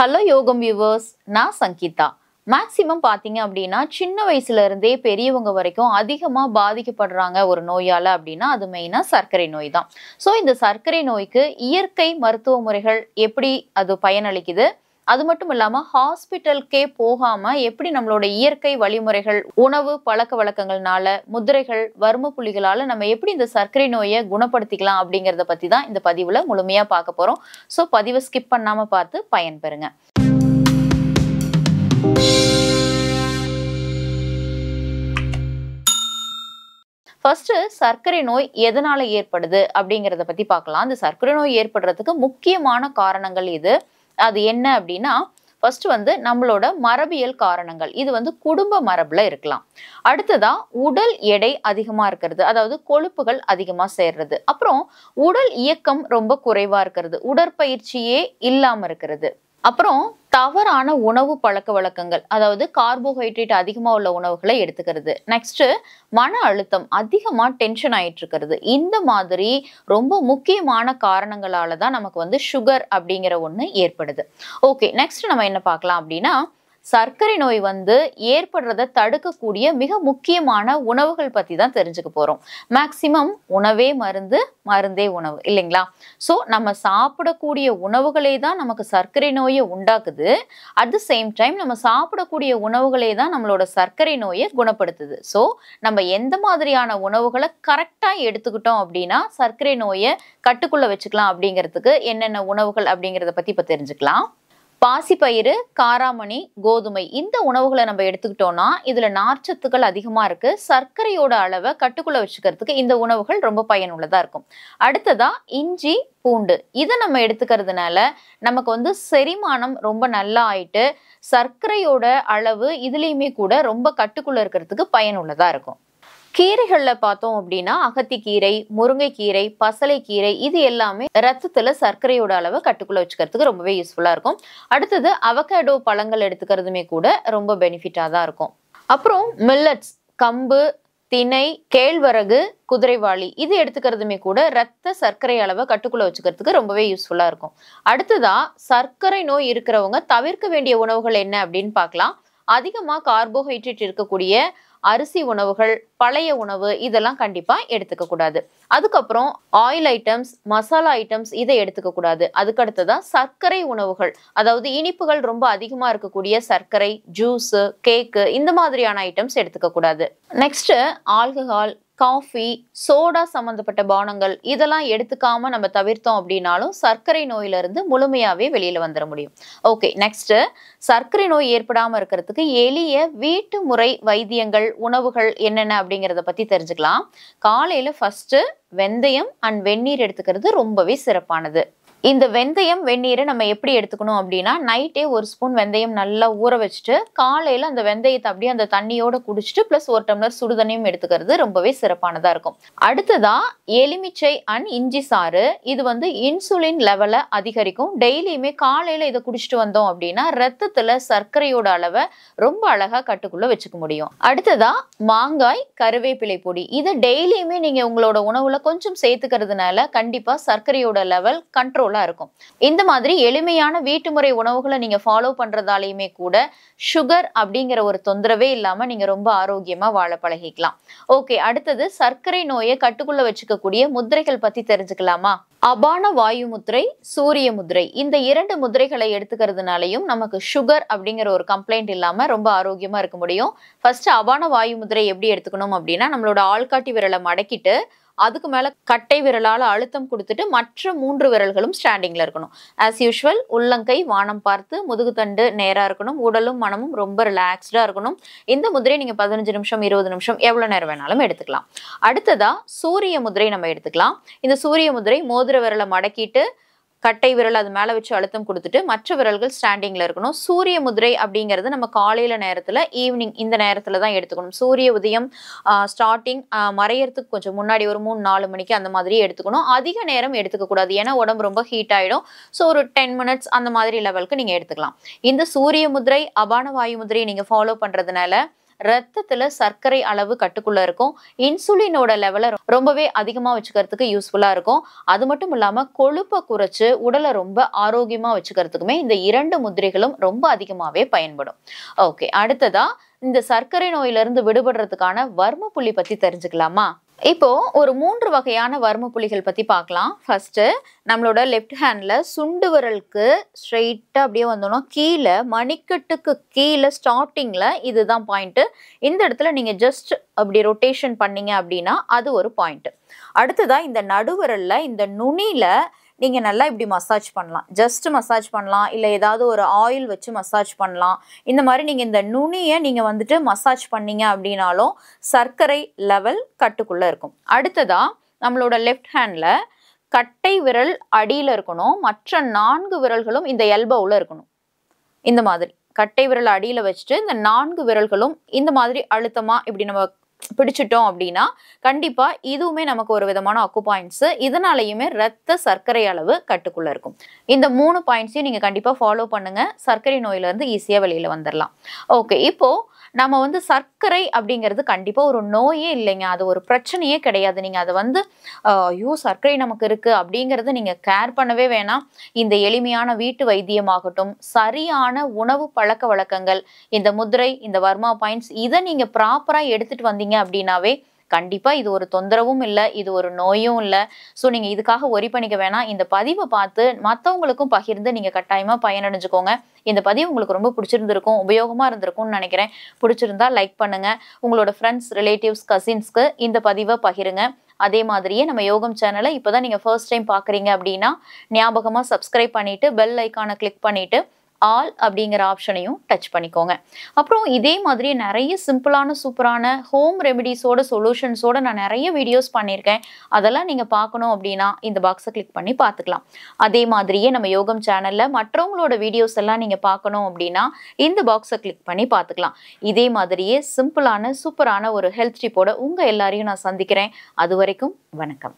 Hello யோகம் viewers, நான் Sangeetha. Maximum பார்த்தீங்க அப்படின்னா சின்ன வயசுல இருந்தே பெரியவங்க வரைக்கும் அதிகமாக பாதிக்கப்படுறாங்க ஒரு நோயால் அப்படின்னா அது மெயினாக சர்க்கரை நோய் தான். ஸோ இந்த சர்க்கரை நோய்க்கு இயற்கை மருத்துவ முறைகள் எப்படி அது பயனளிக்குது, அது மட்டும் இல்லாமல் ஹாஸ்பிட்டலுக்கே போகாமல் எப்படி நம்மளோட இயற்கை வழிமுறைகள், உணவு பழக்க வழக்கங்கள்னால, முதிரைகள், வர்ம புள்ளிகளால் நம்ம எப்படி இந்த சர்க்கரை நோயை குணப்படுத்திக்கலாம் அப்படிங்கிறத பற்றி தான் இந்த பதிவில் முழுமையாக பார்க்க போகிறோம். ஸோ பதிவை ஸ்கிப் பண்ணாமல் பார்த்து பயன்பெறுங்க. ஃபர்ஸ்ட் சர்க்கரை நோய் எதனால ஏற்படுது அப்படிங்கிறத பத்தி பார்க்கலாம். இந்த சர்க்கரை நோய் ஏற்படுறதுக்கு முக்கியமான காரணங்கள் அது என்ன அப்படின்னா, ஃபர்ஸ்ட் நம்மளோட மரபியல் காரணங்கள். இது குடும்ப மரபுல இருக்கலாம். அடுத்ததா உடல் எடை அதிகமா இருக்கிறது, அதாவது கொழுப்புகள் அதிகமா சேர்றது. அப்புறம் உடல் இயக்கம் ரொம்ப குறைவா இருக்கிறது, உடற்பயிற்சியே இல்லாம இருக்கிறது. அப்புறம் தவறான உணவு பழக்க வழக்கங்கள், அதாவது கார்போஹைட்ரேட் அதிகமாக உள்ள உணவுகளை எடுத்துக்கிறது. நெக்ஸ்ட் மன அழுத்தம், அதிகமாக டென்ஷன் ஆயிட்டு இருக்கிறது. இந்த மாதிரி ரொம்ப முக்கியமான காரணங்களால தான் நமக்கு சுகர் அப்படிங்கிற ஒன்று ஏற்படுது. ஓகே, நெக்ஸ்ட் நம்ம என்ன பார்க்கலாம் அப்படின்னா, சர்க்கரை நோய் ஏற்படுறத தடுக்கக்கூடிய மிக முக்கியமான உணவுகள் பத்தி தான் தெரிஞ்சுக்க போறோம். மேக்சிமம் உணவே மருந்து, மருந்தே உணவு இல்லைங்களா? ஸோ நம்ம சாப்பிடக்கூடிய உணவுகளே தான் நமக்கு சர்க்கரை நோயை உண்டாக்குது. அட் த சேம் டைம் நம்ம சாப்பிடக்கூடிய உணவுகளே தான் நம்மளோட சர்க்கரை நோயை குணப்படுத்துது. ஸோ நம்ம எந்த மாதிரியான உணவுகளை கரெக்டா எடுத்துக்கிட்டோம் அப்படின்னா சர்க்கரை நோயை கட்டுக்குள்ள வச்சுக்கலாம் அப்படிங்கிறதுக்கு என்னென்ன உணவுகள் அப்படிங்கிறத பத்தி இப்ப தெரிஞ்சுக்கலாம். பாசிப்பயிறு, காராமணி, கோதுமை, இந்த உணவுகளை நம்ம எடுத்துக்கிட்டோம்னா இதுல நார்ச்சத்துக்கள் அதிகமா இருக்கு. சர்க்கரையோட அளவை கட்டுக்குள்ள வச்சுக்கிறதுக்கு இந்த உணவுகள் ரொம்ப பயனுள்ளதா இருக்கும். அடுத்ததா இஞ்சி, பூண்டு, இதை நம்ம எடுத்துக்கிறதுனால நமக்கு செரிமானம் ரொம்ப நல்லா ஆயிட்டு சர்க்கரையோட அளவு இதுலயுமே கூட ரொம்ப கட்டுக்குள்ள இருக்கிறதுக்கு பயனுள்ளதா இருக்கும். கீரைகள்ல பார்த்தோம் அப்படின்னா அகத்திக்கீரை, முருங்கைக்கீரை, பசலைக்கீரை, இது எல்லாமே ரத்தத்துல சர்க்கரையோட அளவை கட்டுக்குள்ள வச்சுக்கிறதுக்கு ரொம்பவே யூஸ்ஃபுல்லா இருக்கும். அடுத்தது அவகேடோ பழங்கள் எடுத்துக்கிறதுமே கூட ரொம்ப பெனிஃபிட்டா தான் இருக்கும். அப்புறம் மில்லட்ஸ், கம்பு, திணை, கேழ்வரகு, குதிரைவாளி, இது எடுத்துக்கிறதுமே கூட ரத்த சர்க்கரை அளவை கட்டுக்குள்ள வச்சுக்கிறதுக்கு ரொம்பவே யூஸ்ஃபுல்லா இருக்கும். அடுத்ததா சர்க்கரை நோய் இருக்கிறவங்க தவிர்க்க வேண்டிய உணவுகள் என்ன அப்படின்னு பார்க்கலாம். அதிகமா கார்போஹைட்ரேட் இருக்கக்கூடிய அரிசி உணவுகள், பழைய உணவு, இதெல்லாம் கண்டிப்பா எடுத்துக்க கூடாது. அதுக்கப்புறம் ஆயில் ஐட்டம்ஸ், மசாலா ஐட்டம்ஸ், இதை எடுத்துக்க கூடாது. அதுக்கு அடுத்ததா சர்க்கரை உணவுகள், அதாவது இனிப்புகள் ரொம்ப அதிகமா இருக்கக்கூடிய சர்க்கரை, ஜூஸ், கேக்கு, இந்த மாதிரியான ஐட்டம்ஸ் எடுத்துக்க கூடாது. நெக்ஸ்ட் ஆல்கஹால், காஃபி, சோடா சம்பந்தப்பட்ட பானங்கள், இதெல்லாம் எடுத்துக்காம நம்ம தவிர்த்தோம் அப்படின்னாலும் சர்க்கரை நோயில இருந்து முழுமையாவே வெளியில வந்துட முடியும். ஓகே, நெக்ஸ்ட் சர்க்கரை நோய் ஏற்படாம இருக்கிறதுக்கு எளிய வீட்டு முறை வைத்தியங்கள், உணவுகள் என்னென்ன அப்படிங்கிறத பத்தி தெரிஞ்சுக்கலாம். காலையில ஃபர்ஸ்ட் வெந்தயம் அண்ட் வெந்நீர் எடுத்துக்கிறது ரொம்பவே சிறப்பானது. இந்த வெந்தயம், வெந்நீரை நம்ம எப்படி எடுத்துக்கணும் அப்படின்னா, நைட்டே ஒரு ஸ்பூன் வெந்தயம் நல்லா ஊற வச்சுட்டு காலையில அந்த வெந்தயத்தை அப்படியே அந்த தண்ணியோட குடிச்சிட்டு பிளஸ் ஒரு டம்ளர் சுடுதண்ணியும் எடுத்துக்கிறது ரொம்பவே சிறப்பானதா இருக்கும். அடுத்ததா எலுமிச்சை அண்ட் இஞ்சி சாறு, இது இன்சுலின் லெவலை அதிகரிக்கும். டெய்லியுமே காலையில இதை குடிச்சிட்டு வந்தோம் அப்படின்னா ரத்தத்துல சர்க்கரையோட அளவை ரொம்ப அழகா கட்டுக்குள்ள வச்சுக்க முடியும். அடுத்ததா மாங்காய், கருவேப்பிலை பொடி, இதை டெய்லியுமே நீங்க உங்களோட உணவுல கொஞ்சம் சேர்த்துக்கிறதுனால கண்டிப்பா சர்க்கரையோட லெவல் கண்ட்ரோல் இருக்கும். இந்த மாதிரி எளிமையான வீட்டு முறை உணவுகளை நீங்க ஃபாலோ பண்றதாலையுமே கூட சுகர் அப்படிங்கிற ஒரு தொந்தரவே இல்லாம நீங்க ரொம்ப ஆரோக்கியமா வாழ பழகிக்கலாம். ஓகே, அடுத்தது சர்க்கரை நோயை கட்டுக்குள்ள வச்சுக்கக்கூடிய முத்திரைகள் பத்தி தெரிஞ்சுக்கலாமா? அபான வாயு முத்திரை, சூரிய முத்திரை, இந்த 2 முத்திரைகளை எடுத்துக்கிறதுனாலையும் நமக்கு சுகர் அப்படிங்கிற ஒரு கம்ப்ளைண்ட் இல்லாம ரொம்ப ஆரோக்கியமா இருக்க முடியும். ஃபர்ஸ்ட் அபான வாயு முத்திரை எப்படி எடுத்துக்கணும் அப்படின்னா, நம்மளோட ஆள்காட்டி விரலை மடக்கிட்டு அதுக்கு மேல கட்டை விரலால அழுத்தம் கொடுத்துட்டு மற்ற 3 விரல்களும் ஸ்டாண்டிங்ல இருக்கணும். ஆஸ் யூஷுவல் உள்ளங்கை வானம் பார்த்து, முதுகுத்தண்டு நேரா இருக்கணும், உடலும் மனமும் ரொம்ப ரிலாக்ஸ்டா இருக்கணும். இந்த முதிரை நீங்க 15 நிமிஷம், 20 நிமிஷம், எவ்வளவு நேரம் வேணாலும் எடுத்துக்கலாம். அடுத்ததா சூரிய முதிரை நம்ம எடுத்துக்கலாம். இந்த சூரிய முதிரை மோதிர விரலை மடக்கிட்டு கட்டை விரல் அது மேல வச்சு அழுத்தம் கொடுத்துட்டு மற்ற விரல்கள் ஸ்டாண்டிங்ல இருக்கணும். சூரிய முதிரை அப்படிங்கிறது நம்ம காலையில நேரத்துல, ஈவினிங் இந்த நேரத்துல தான் எடுத்துக்கணும். சூரிய உதயம் ஸ்டார்டிங் மறையறதுக்கு கொஞ்சம் முன்னாடி ஒரு 3-4 மணிக்கு அந்த மாதிரி எடுத்துக்கணும். அதிக நேரம் எடுத்துக்க கூடாது, ஏன்னா உடம்பு ரொம்ப ஹீட் ஆயிடும். ஸோ ஒரு 10 மினிட்ஸ் அந்த மாதிரி லெவலுக்கு நீங்க எடுத்துக்கலாம். இந்த சூரிய முதிரை, அபான வாயு முதிரை நீங்க ஃபாலோ பண்றதுனால ரத்தத்துல சர்க்கரை அளவு கட்டுக்குள்ள இருக்கும். இன்சுலினோட லெவலை ரொம்பவே அதிகமா வச்சுக்கிறதுக்கு யூஸ்ஃபுல்லா இருக்கும். அது மட்டும் இல்லாம கொழுப்பை குறைச்சு உடலை ரொம்ப ஆரோக்கியமா வச்சுக்கிறதுக்குமே இந்த 2 முத்திரைகளும் ரொம்ப அதிகமாவே பயன்படும். ஓகே, அடுத்ததா இந்த சர்க்கரை நோயிலிருந்து விடுபடுறதுக்கான வர்ம புள்ளி பத்தி தெரிஞ்சுக்கலாமா? இப்போ ஒரு 3 வகையான வர்ம புள்ளிகள் பத்தி பார்க்கலாம். ஃபர்ஸ்ட் நம்மளோட லெஃப்ட் ஹேண்ட்ல சுண்டு விரலுக்கு ஸ்ட்ரெயிட்டா அப்படியே வந்தோம்னா கீழே மணிக்கட்டுக்கு கீழே ஸ்டார்டிங்ல இதுதான் பாயிண்ட். இந்த இடத்துல நீங்க ஜஸ்ட் அப்படி ரொட்டேஷன் பண்ணீங்க அப்படின்னா அது ஒரு பாயிண்ட். அடுத்ததா இந்த நடுவிரல்ல இந்த நுனியில நீங்க நல்லா இப்படி மசாஜ் பண்ணலாம். ஜஸ்ட் மசாஜ் பண்ணலாம், இல்லை ஏதாவது ஒரு ஆயில் வச்சு மசாஜ் பண்ணலாம். இந்த மாதிரி நீங்க இந்த நுனியை நீங்க வந்துட்டு மசாஜ் பண்ணீங்க அப்படின்னாலும் சர்க்கரை லெவல் கட்டுக்குள்ள இருக்கும். அடுத்ததா நம்மளோட லெஃப்ட் ஹேண்ட்ல கட்டை விரல் அடியில இருக்கணும், மற்ற 4 விரல்களும் இந்த எல்போவில் இருக்கணும். இந்த மாதிரி கட்டை விரல் அடியில வச்சுட்டு இந்த 4 விரல்களும் இந்த மாதிரி அழுத்தமா இப்படி நம்ம பிடிச்சிட்டோம் அப்படின்னா கண்டிப்பா இதுவுமே நமக்கு ஒரு விதமான அக்குபாயிண்ட்ஸ். இதனாலயுமே ரத்த சர்க்கரை அளவு கட்டுக்குள்ள இருக்கும். இந்த 3 பாயிண்ட்ஸையும் நீங்க கண்டிப்பா ஃபாலோ பண்ணுங்க. சர்க்கரை நோயில இருந்து ஈஸியா வெளியில வந்துடலாம். ஓகே, இப்போ நம்ம வந்து சர்க்கரை அப்படிங்கிறது கண்டிப்பா ஒரு நோயே இல்லைங்க, அது ஒரு பிரச்சனையே கிடையாது. நீங்க அதை வந்து ஐயோ சர்க்கரை நமக்கு இருக்கு அப்படிங்கறத நீங்க கேர் பண்ணவே வேணாம். இந்த எளிமையான வீட்டு வைத்தியமாகட்டும், சரியான உணவு பழக்க வழக்கங்கள், இந்த முதிரை, இந்த வர்மா பாயிண்ட்ஸ், இதை நீங்க ப்ராப்பரா எடுத்துட்டு வந்தீங்க அப்படின்னாவே கண்டிப்பா இது ஒரு தொந்தரவும் இல்லை, இது ஒரு நோயும் இல்லை. ஸோ நீங்க இதுக்காக ஒரி பண்ணிக்க வேணாம். இந்த பதிவை பார்த்து மற்றவங்களுக்கும் பகிர்ந்து நீங்க கட்டாயமா பயனடைஞ்சுக்கோங்க. இந்த பதிவு உங்களுக்கு ரொம்ப பிடிச்சிருந்திருக்கும், உபயோகமா இருந்திருக்கும்னு நினைக்கிறேன். பிடிச்சிருந்தா லைக் பண்ணுங்க, உங்களோட ஃப்ரெண்ட்ஸ், ரிலேட்டிவ்ஸ், கசின்ஸ்க்கு இந்த பதிவை பகிருங்க. அதே மாதிரியே நம்ம யோகம் சேனலை இப்போதான் நீங்க ஃபர்ஸ்ட் டைம் பாக்குறீங்க அப்படின்னா ஞாபகமா சப்ஸ்கிரைப் பண்ணிட்டு பெல் ஐக்கானை கிளிக் பண்ணிட்டு ஆல் அப்படிங்கிற ஆப்ஷனையும் டச் பண்ணிக்கோங்க. அப்புறம் இதே மாதிரி நிறைய சிம்பிளான சூப்பரான ஹோம் ரெமிடிஸோட சொல்யூஷன்ஸோட நான் நிறைய வீடியோஸ் பண்ணியிருக்கேன். அதெல்லாம் நீங்க பார்க்கணும் அப்படின்னா இந்த பாக்ஸை கிளிக் பண்ணி பார்த்துக்கலாம். அதே மாதிரியே நம்ம யோகம் சேனல்ல மற்றவங்களோட வீடியோஸ் எல்லாம் நீங்க பார்க்கணும் அப்படின்னா இந்த பாக்ஸை கிளிக் பண்ணி பார்த்துக்கலாம். இதே மாதிரியே சிம்பிளான சூப்பரான ஒரு ஹெல்த் டிப்போட உங்க எல்லாரையும் நான் சந்திக்கிறேன். அது வரைக்கும் வணக்கம்.